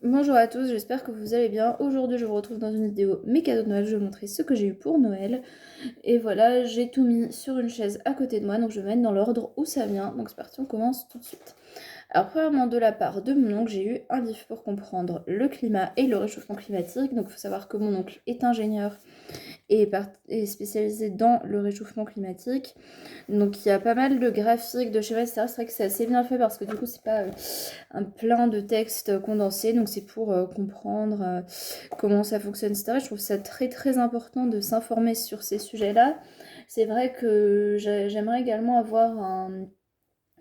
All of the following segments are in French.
Bonjour à tous, j'espère que vous allez bien. Aujourd'hui, je vous retrouve dans une vidéo mes cadeaux de Noël. Je vais vous montrer ce que j'ai eu pour Noël. Et voilà, j'ai tout mis sur une chaise à côté de moi, donc je vais mettre dans l'ordre où ça vient. Donc c'est parti, on commence tout de suite. Alors premièrement, de la part de mon oncle, j'ai eu un livre pour comprendre le climat et le réchauffement climatique. Donc il faut savoir que mon oncle est ingénieur et spécialisé dans le réchauffement climatique. Donc il y a pas mal de graphiques, de schémas, etc. C'est vrai que c'est assez bien fait parce que du coup c'est pas un plein de textes condensés. Donc c'est pour comprendre comment ça fonctionne, etc. Je trouve ça très très important de s'informer sur ces sujets-là. C'est vrai que j'aimerais également avoir un...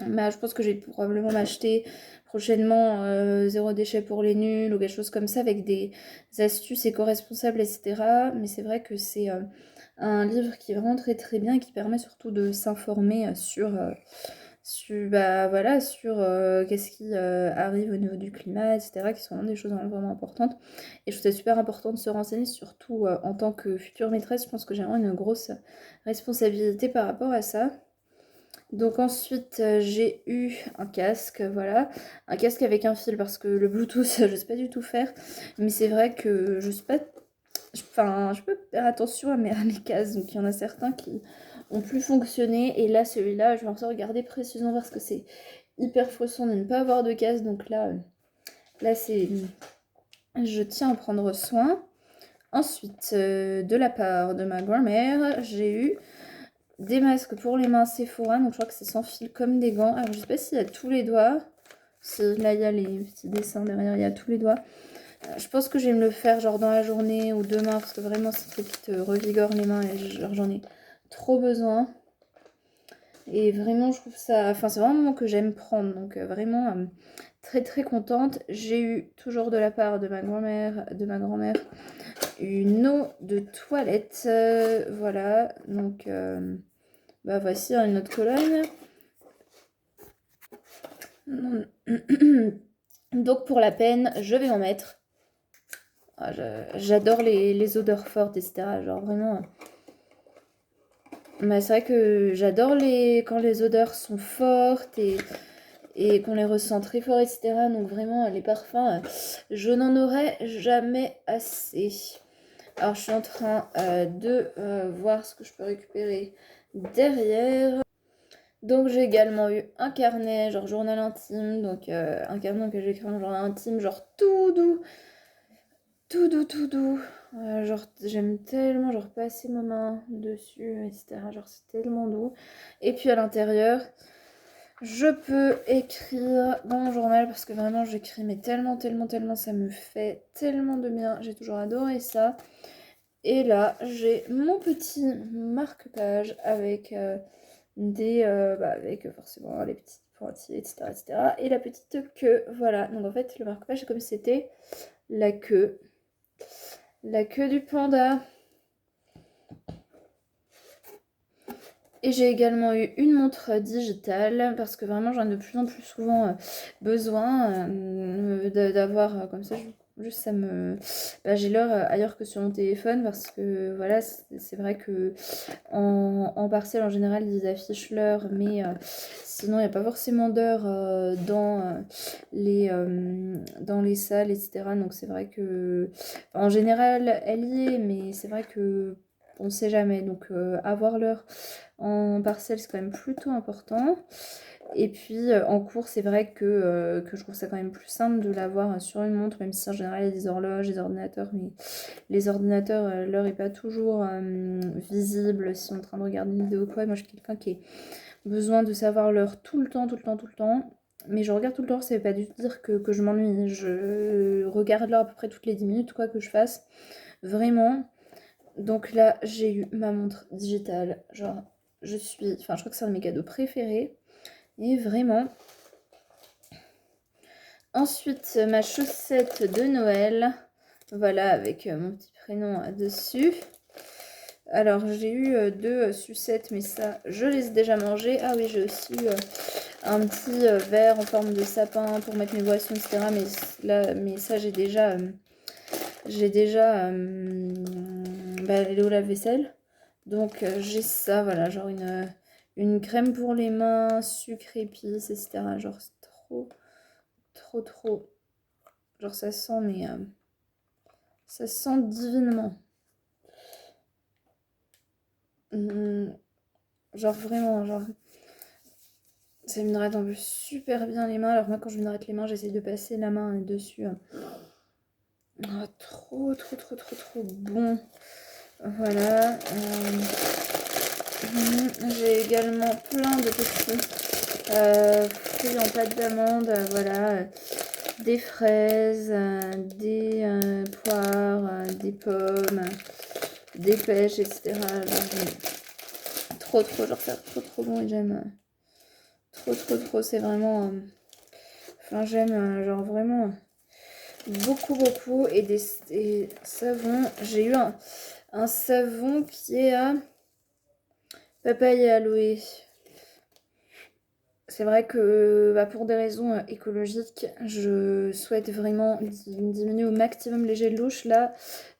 Bah, je pense que je vais probablement m'acheter prochainement zéro déchet pour les nuls ou quelque chose comme ça avec des astuces éco-responsables, etc. Mais c'est vrai que c'est un livre qui est vraiment très très bien et qui permet surtout de s'informer bah, voilà, sur qu'est-ce qui arrive au niveau du climat, etc. qui sont vraiment des choses vraiment importantes. Et je trouve ça super important de se renseigner, surtout en tant que future maîtresse. Je pense que j'ai vraiment une grosse responsabilité par rapport à ça. Donc ensuite j'ai eu un casque, voilà, un casque avec un fil parce que le Bluetooth je sais pas du tout faire, mais c'est vrai que je sais pas, enfin je peux faire attention à mes cases, donc il y en a certains qui ont plus fonctionné et là celui-là je vais en regarder précisément parce que c'est hyper frustrant de ne pas avoir de casque, donc là c'est, je tiens à en prendre soin. Ensuite de la part de ma grand-mère j'ai eu des masques pour les mains Sephora, donc je crois que c'est sans fil comme des gants. Alors je sais pas s'il y a tous les doigts. Là il y a les petits dessins derrière, il y a tous les doigts. Je pense que je vais me le faire genre dans la journée ou demain parce que vraiment c'est un truc qui te revigore les mains et j'en ai trop besoin. Et vraiment je trouve ça, enfin c'est vraiment un moment que j'aime prendre, donc vraiment très très contente. J'ai eu toujours de la part de ma grand-mère, une eau de toilette, voilà, donc bah voici une autre colonne. Donc pour la peine, je vais m'en mettre. Ah, j'adore les odeurs fortes, etc. Genre vraiment. Mais c'est vrai que j'adore quand les odeurs sont fortes et qu'on les ressent très fort, etc. Donc vraiment, les parfums, je n'en aurai jamais assez. Alors je suis en train de voir ce que je peux récupérer derrière. Donc j'ai également eu un carnet, genre journal intime, donc un carnet que j'ai écrit en journal intime, genre tout doux, tout doux, tout doux. Genre j'aime tellement, genre passer ma main dessus, etc. Genre c'est tellement doux. Et puis à l'intérieur, je peux écrire dans mon journal parce que vraiment j'écris mais tellement, tellement, tellement, ça me fait tellement de bien. J'ai toujours adoré ça. Et là j'ai mon petit marque-page avec avec forcément les petits pointillés, etc., etc. Et la petite queue, voilà. Donc en fait, le marque-page, c'est comme si c'était la queue. La queue du panda. Et j'ai également eu une montre digitale parce que vraiment j'en ai de plus en plus souvent besoin d'avoir comme ça. Juste ça me... Bah, j'ai l'heure ailleurs que sur mon téléphone parce que voilà, c'est vrai que en partiel en général ils affichent l'heure, mais sinon il n'y a pas forcément d'heure dans les salles, etc. Donc c'est vrai que en général elle y est, mais c'est vrai que on sait jamais. Donc avoir l'heure en partiel c'est quand même plutôt important. Et puis en cours c'est vrai que je trouve ça quand même plus simple de l'avoir sur une montre, même si en général il y a des horloges, des ordinateurs, mais les ordinateurs, l'heure n'est pas toujours visible si on est en train de regarder une vidéo ou quoi. Moi je suis quelqu'un qui a besoin de savoir l'heure tout le temps, tout le temps, tout le temps. Mais je regarde tout le temps, ça veut pas du tout dire que je m'ennuie. Je regarde l'heure à peu près toutes les 10 minutes, quoi que je fasse. Vraiment. Donc là, j'ai eu ma montre digitale. Genre, enfin, je crois que c'est un de mes cadeaux préférés. Et vraiment. Ensuite, ma chaussette de Noël. Voilà, avec mon petit prénom dessus. Alors, j'ai eu deux sucettes, mais ça, je les ai déjà mangées. Ah oui, j'ai aussi eu un petit verre en forme de sapin pour mettre mes boissons, etc. Mais ça, j'ai déjà l'eau lave-vaisselle. Donc j'ai ça, voilà, genre une crème pour les mains, sucre, épices, etc. Genre c'est trop, trop, trop Genre ça sent, mais ça sent divinement. Genre vraiment, genre ça m'hydrate en plus super bien les mains. Alors moi quand je m'hydrate les mains, j'essaye de passer la main dessus. Oh, trop bon. Voilà. J'ai également plein de petits fruits en pâte d'amande. Voilà. Des fraises, des poires, des pommes, des pêches, etc. Genre, genre ça trop bon et j'aime trop. C'est vraiment... Enfin j'aime genre vraiment beaucoup et des savons. J'ai eu un savon qui est à papaye et aloe. C'est vrai que bah, pour des raisons écologiques, je souhaite vraiment diminuer au maximum les gels louches. Là,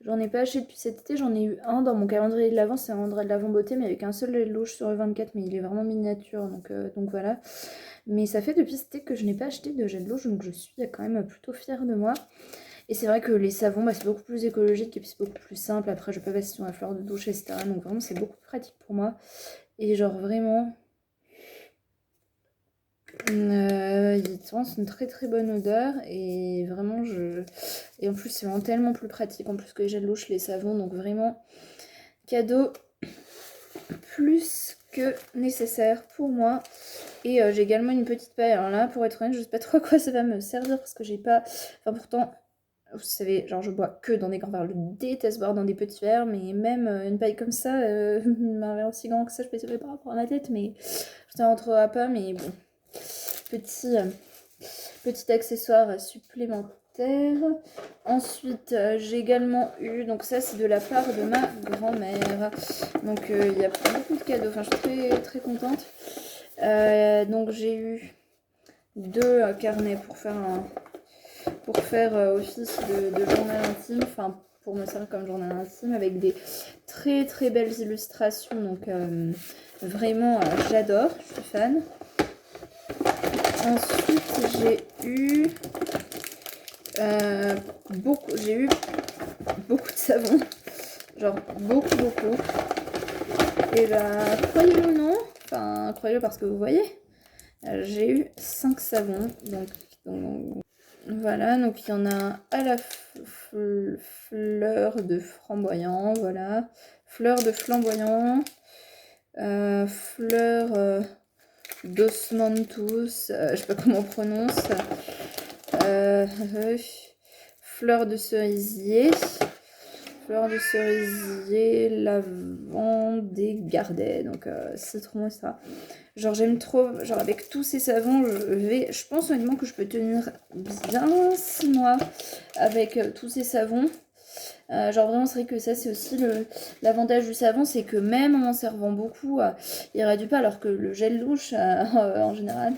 j'en ai pas acheté depuis cet été, j'en ai eu un dans mon calendrier de l'Avent, c'est un calendrier de l'Avent beauté, mais avec un seul gel louche sur le 24, mais il est vraiment miniature, donc voilà. Mais ça fait depuis cet été que je n'ai pas acheté de gel louche, donc je suis quand même plutôt fière de moi. Et c'est vrai que les savons, bah, c'est beaucoup plus écologique et puis c'est beaucoup plus simple. Après, je peux passer sur la fleur de douche, etc. Donc vraiment, c'est beaucoup plus pratique pour moi. Et genre vraiment... il c'est une très bonne odeur et vraiment et en plus c'est vraiment tellement plus pratique en plus que les gels louches, les savons, donc vraiment cadeau plus que nécessaire pour moi. Et j'ai également une petite paille. Alors là, pour être honnête, je sais pas trop à quoi ça va me servir parce que j'ai pas... Enfin pourtant, vous savez, genre je bois que dans des grands verres. Je déteste boire dans des petits verres, mais même une paille comme ça, un verre aussi grand que ça, je peux essayer par rapport à ma tête, mais je t'en rentrera pas, mais bon. Petit accessoire supplémentaire. Ensuite, j'ai également eu, donc ça c'est de la part de ma grand-mère. Donc il y a beaucoup de cadeaux, enfin je suis très contente. Donc j'ai eu deux carnets pour faire office de journal intime, enfin pour me servir comme journal intime avec des très belles illustrations. Donc vraiment j'adore, je suis fan. Ensuite, j'ai eu beaucoup de savon, genre beaucoup. Et bah, croyez-le ou non, enfin, croyez-le parce que vous voyez, j'ai eu 5 savons, donc voilà, donc il y en a à la fleur de flamboyant, voilà, fleur de flamboyant, fleur d'osmanthus, je sais pas comment on prononce, fleur de cerisier, lavande et gardet, donc citron et ça. Genre j'aime trop, genre avec tous ces savons, je pense honnêtement que je peux tenir bien 6 mois avec tous ces savons. Genre vraiment c'est vrai que ça c'est aussi l'avantage du savon, c'est que même en servant beaucoup, il réduit pas, alors que le gel douche en général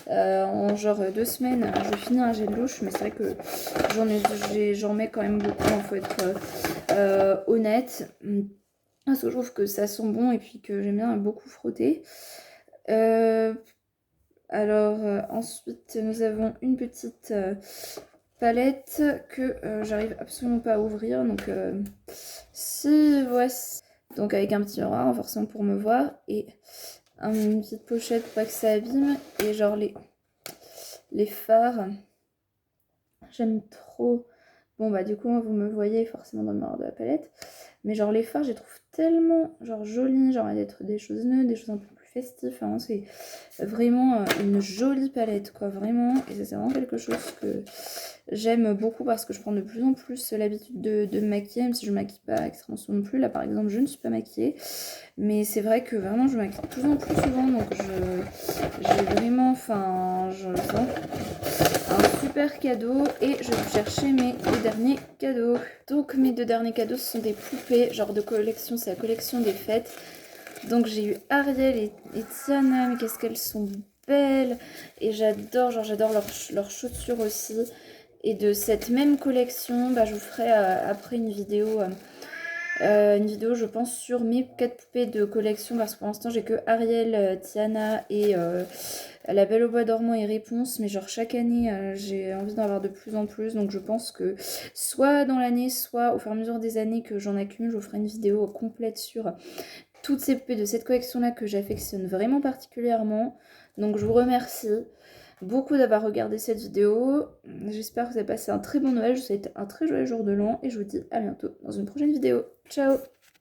en genre 2 semaines je finis un gel douche, mais c'est vrai que j'en mets quand même beaucoup, il faut être honnête, parce que je trouve que ça sent bon et puis que j'aime bien beaucoup frotter. Alors ensuite nous avons une petite palette que j'arrive absolument pas à ouvrir, donc si voici, donc avec un petit miroir forcément pour me voir et une petite pochette pour pas que ça abîme, et genre les fards, j'aime trop. Bon bah du coup vous me voyez forcément dans le miroir de la palette, mais genre les fards je les trouve tellement genre jolis, genre d'être des choses neutres, des choses un peu plus festives, enfin, c'est vraiment une jolie palette quoi, vraiment, et ça c'est vraiment quelque chose que j'aime beaucoup parce que je prends de plus en plus l'habitude de me maquiller, même si je ne maquille pas extrêmement souvent non plus. Là par exemple je ne suis pas maquillée, mais c'est vrai que vraiment je me maquille de plus en plus souvent, donc j'ai vraiment, enfin un super cadeau. Et je vais chercher mes deux derniers cadeaux. Donc mes deux derniers cadeaux, ce sont des poupées, genre de collection, c'est la collection des fêtes. Donc j'ai eu Ariel et Tiana, mais qu'est-ce qu'elles sont belles. Et j'adore leurs chaussures aussi. Et de cette même collection, bah, je vous ferai après une vidéo je pense sur mes 4 poupées de collection, parce que pour l'instant j'ai que Ariel, Tiana et La Belle au bois dormant et Réponse, mais genre chaque année, j'ai envie d'en avoir de plus en plus, donc je pense que soit dans l'année, soit au fur et à mesure des années que j'en accumule, je vous ferai une vidéo complète sur toutes ces poupées de cette collection-là que j'affectionne vraiment particulièrement. Donc je vous remercie beaucoup d'avoir regardé cette vidéo. J'espère que vous avez passé un très bon Noël, je vous souhaite un très joyeux jour de l'an et je vous dis à bientôt dans une prochaine vidéo. Ciao!